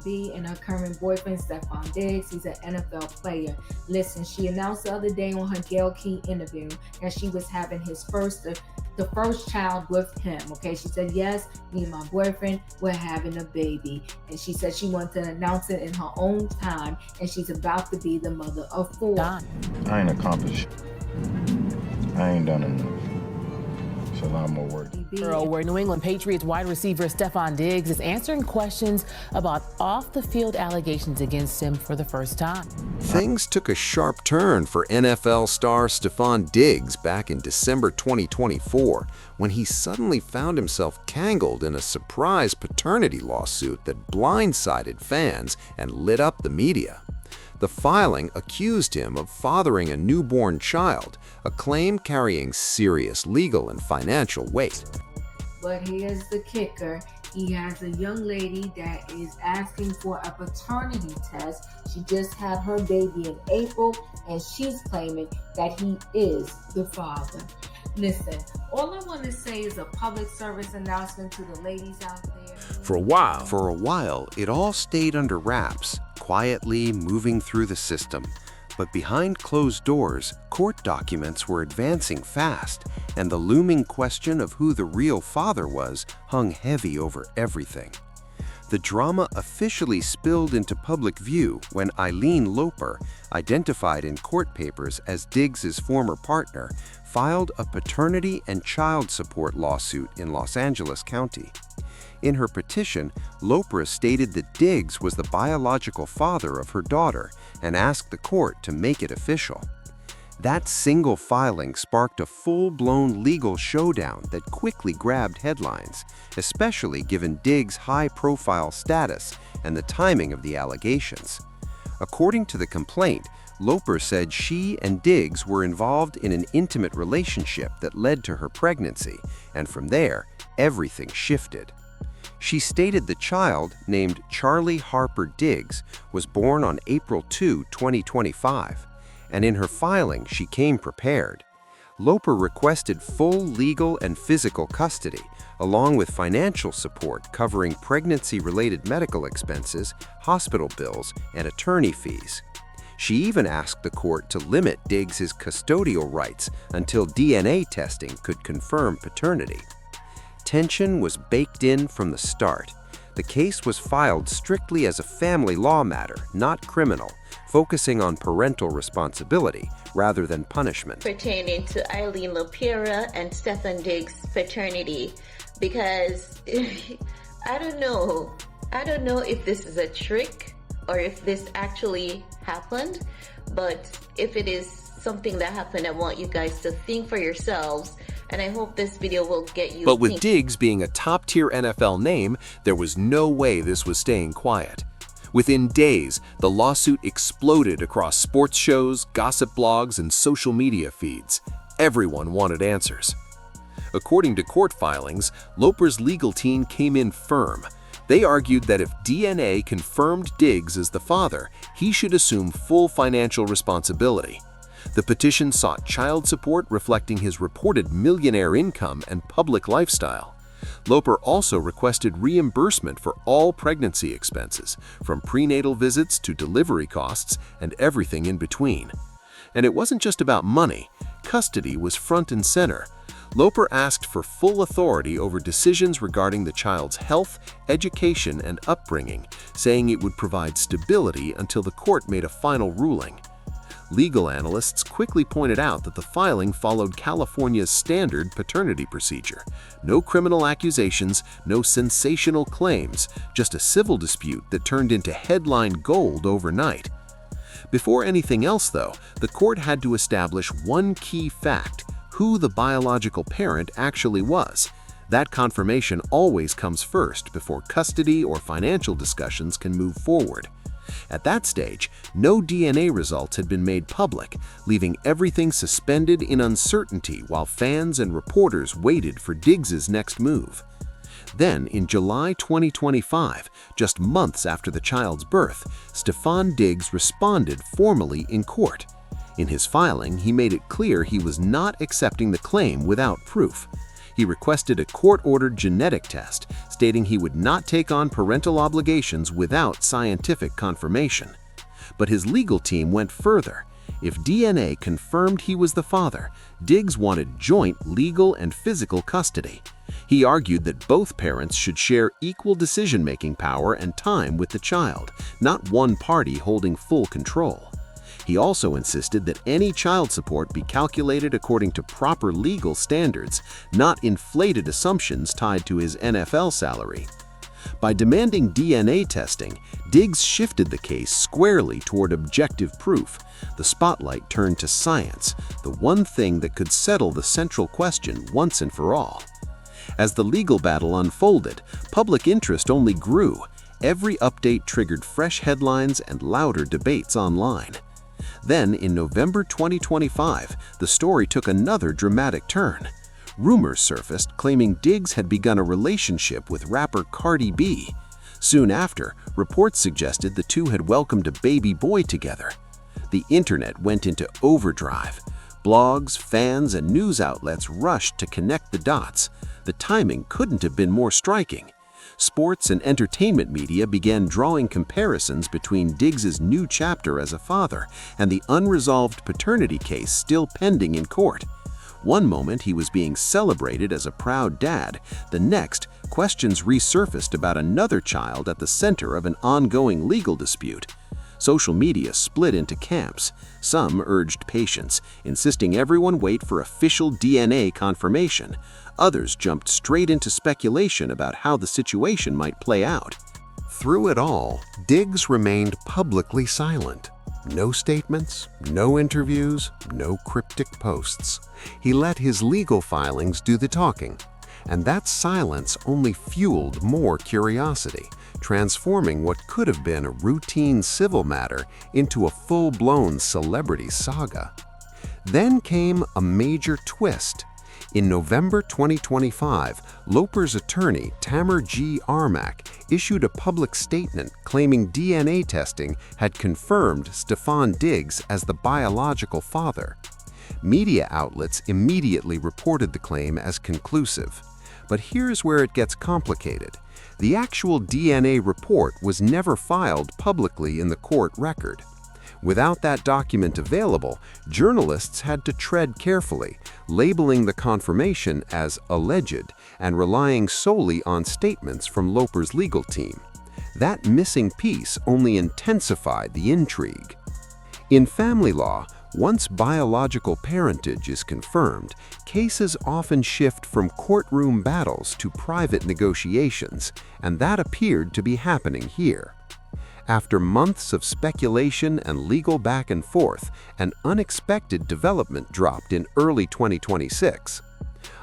B and her current boyfriend, Stefon Diggs. He's an NFL player. Listen, she announced the other day on her Gail Key interview that she was having the first child with him. Okay, she said, yes, me and my boyfriend, we're having a baby. And she said she wanted to announce it in her own time, and she's about to be the mother of 4. Don. I ain't accomplished. I ain't done enough. It's a lot more work. Where New England Patriots wide receiver Stefon Diggs is answering questions about off-the-field allegations against him for the first time. Things took a sharp turn for NFL star Stefon Diggs back in December 2024 when he suddenly found himself tangled in a surprise paternity lawsuit that blindsided fans and lit up the media. The filing accused him of fathering a newborn child, a claim carrying serious legal and financial weight. But here's the kicker. He has a young lady that is asking for a paternity test. She just had her baby in April, and she's claiming that he is the father. Listen, all I want to say is a public service announcement to the ladies out there. For a while, it all stayed under wraps, quietly moving through the system. But behind closed doors, court documents were advancing fast, and the looming question of who the real father was hung heavy over everything. The drama officially spilled into public view when Eileen Loper, identified in court papers as Diggs' former partner, filed a paternity and child support lawsuit in Los Angeles County. In her petition, Loper stated that Diggs was the biological father of her daughter and asked the court to make it official. That single filing sparked a full-blown legal showdown that quickly grabbed headlines, especially given Diggs' high-profile status and the timing of the allegations. According to the complaint, Loper said she and Diggs were involved in an intimate relationship that led to her pregnancy, and from there, everything shifted. She stated the child, named Charlie Harper Diggs, was born on April 2, 2025, and in her filing, she came prepared. Loper requested full legal and physical custody, along with financial support covering pregnancy-related medical expenses, hospital bills, and attorney fees. She even asked the court to limit Diggs' custodial rights until DNA testing could confirm paternity. Tension was baked in from the start. The case was filed strictly as a family law matter, not criminal, focusing on parental responsibility rather than punishment. Pertaining to Eileen Lopera and Stefon Diggs' paternity, because I don't know if this is a trick or if this actually happened, but if it is something that happened, I want you guys to think for yourselves, and I hope this video will get you But with Diggs being a top-tier NFL name, there was no way this was staying quiet. Within days, the lawsuit exploded across sports shows, gossip blogs, and social media feeds. Everyone wanted answers. According to court filings, Loper's legal team came in firm. They argued that if DNA confirmed Diggs as the father, he should assume full financial responsibility. The petition sought child support reflecting his reported millionaire income and public lifestyle. Loper also requested reimbursement for all pregnancy expenses, from prenatal visits to delivery costs and everything in between. And it wasn't just about money. Custody was front and center. Loper asked for full authority over decisions regarding the child's health, education, and upbringing, saying it would provide stability until the court made a final ruling. Legal analysts quickly pointed out that the filing followed California's standard paternity procedure. No criminal accusations, no sensational claims, just a civil dispute that turned into headline gold overnight. Before anything else, though, the court had to establish one key fact: who the biological parent actually was. That confirmation always comes first before custody or financial discussions can move forward. At that stage, no DNA results had been made public, leaving everything suspended in uncertainty while fans and reporters waited for Diggs' next move. Then, in July 2025, just months after the child's birth, Stefon Diggs responded formally in court. In his filing, he made it clear he was not accepting the claim without proof. he requested a court-ordered genetic test, stating he would not take on parental obligations without scientific confirmation. But his legal team went further. If DNA confirmed he was the father, Diggs wanted joint legal and physical custody. He argued that both parents should share equal decision-making power and time with the child, not one party holding full control. He also insisted that any child support be calculated according to proper legal standards, not inflated assumptions tied to his NFL salary. By demanding DNA testing, Diggs shifted the case squarely toward objective proof. The spotlight turned to science, the one thing that could settle the central question once and for all. As the legal battle unfolded, public interest only grew. Every update triggered fresh headlines and louder debates online. Then, in November 2025, the story took another dramatic turn. Rumors surfaced claiming Diggs had begun a relationship with rapper Cardi B. Soon after, reports suggested the two had welcomed a baby boy together. The internet went into overdrive. Blogs, fans, and news outlets rushed to connect the dots. The timing couldn't have been more striking. Sports and entertainment media began drawing comparisons between Diggs's new chapter as a father and the unresolved paternity case still pending in court. One moment he was being celebrated as a proud dad, the next, questions resurfaced about another child at the center of an ongoing legal dispute. Social media split into camps. Some urged patience, insisting everyone wait for official DNA confirmation. Others jumped straight into speculation about how the situation might play out. Through it all, Diggs remained publicly silent. No statements, no interviews, no cryptic posts. He let his legal filings do the talking. And that silence only fueled more curiosity, transforming what could have been a routine civil matter into a full-blown celebrity saga. Then came a major twist. In November 2025, Loper's attorney, Tamer G. Armack, issued a public statement claiming DNA testing had confirmed Stefon Diggs as the biological father. Media outlets immediately reported the claim as conclusive. But here's where it gets complicated. The actual DNA report was never filed publicly in the court record. Without that document available, journalists had to tread carefully, labeling the confirmation as alleged and relying solely on statements from Loper's legal team. That missing piece only intensified the intrigue. In family law, once biological parentage is confirmed, cases often shift from courtroom battles to private negotiations, and that appeared to be happening here. After months of speculation and legal back and forth, an unexpected development dropped in early 2026.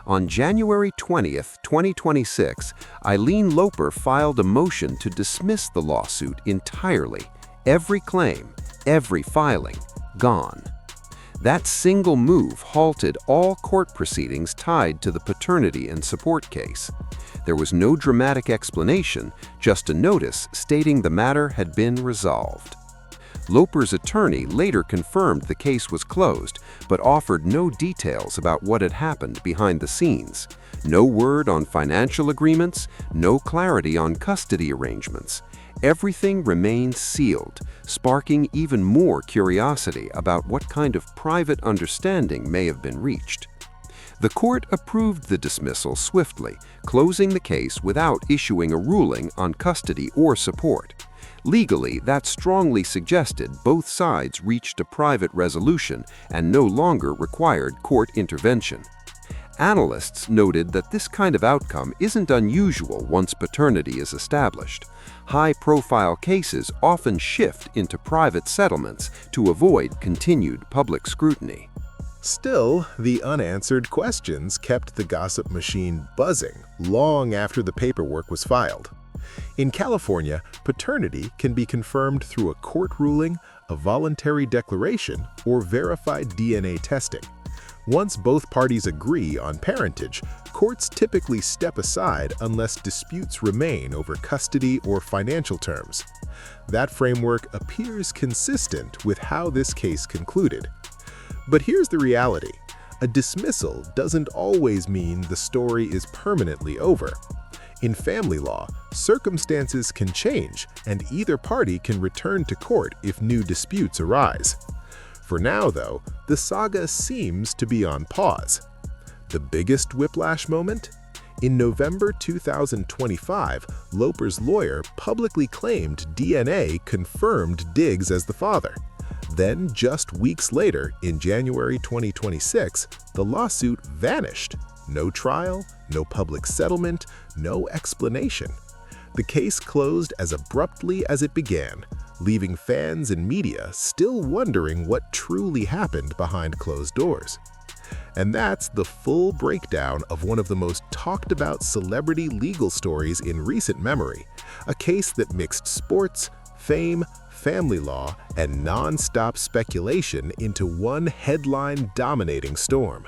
On January 20, 2026, Eileen Loper filed a motion to dismiss the lawsuit entirely. Every claim, every filing, gone. That single move halted all court proceedings tied to the paternity and support case. There was no dramatic explanation, just a notice stating the matter had been resolved. Loper's attorney later confirmed the case was closed, but offered no details about what had happened behind the scenes. No word on financial agreements, no clarity on custody arrangements. Everything remained sealed, sparking even more curiosity about what kind of private understanding may have been reached. The court approved the dismissal swiftly, closing the case without issuing a ruling on custody or support. Legally, that strongly suggested both sides reached a private resolution and no longer required court intervention. Analysts noted that this kind of outcome isn't unusual once paternity is established. High-profile cases often shift into private settlements to avoid continued public scrutiny. Still, the unanswered questions kept the gossip machine buzzing long after the paperwork was filed. In California, paternity can be confirmed through a court ruling, a voluntary declaration, or verified DNA testing. Once both parties agree on parentage, courts typically step aside unless disputes remain over custody or financial terms. That framework appears consistent with how this case concluded. But here's the reality. A dismissal doesn't always mean the story is permanently over. In family law, circumstances can change, and either party can return to court if new disputes arise. For now, though, the saga seems to be on pause. The biggest whiplash moment? In November 2025, Loper's lawyer publicly claimed DNA confirmed Diggs as the father. Then, just weeks later, in January 2026, the lawsuit vanished. No trial, no public settlement, no explanation. The case closed as abruptly as it began, leaving fans and media still wondering what truly happened behind closed doors. And that's the full breakdown of one of the most talked about celebrity legal stories in recent memory, a case that mixed sports, fame, family law, and non-stop speculation into one headline-dominating storm.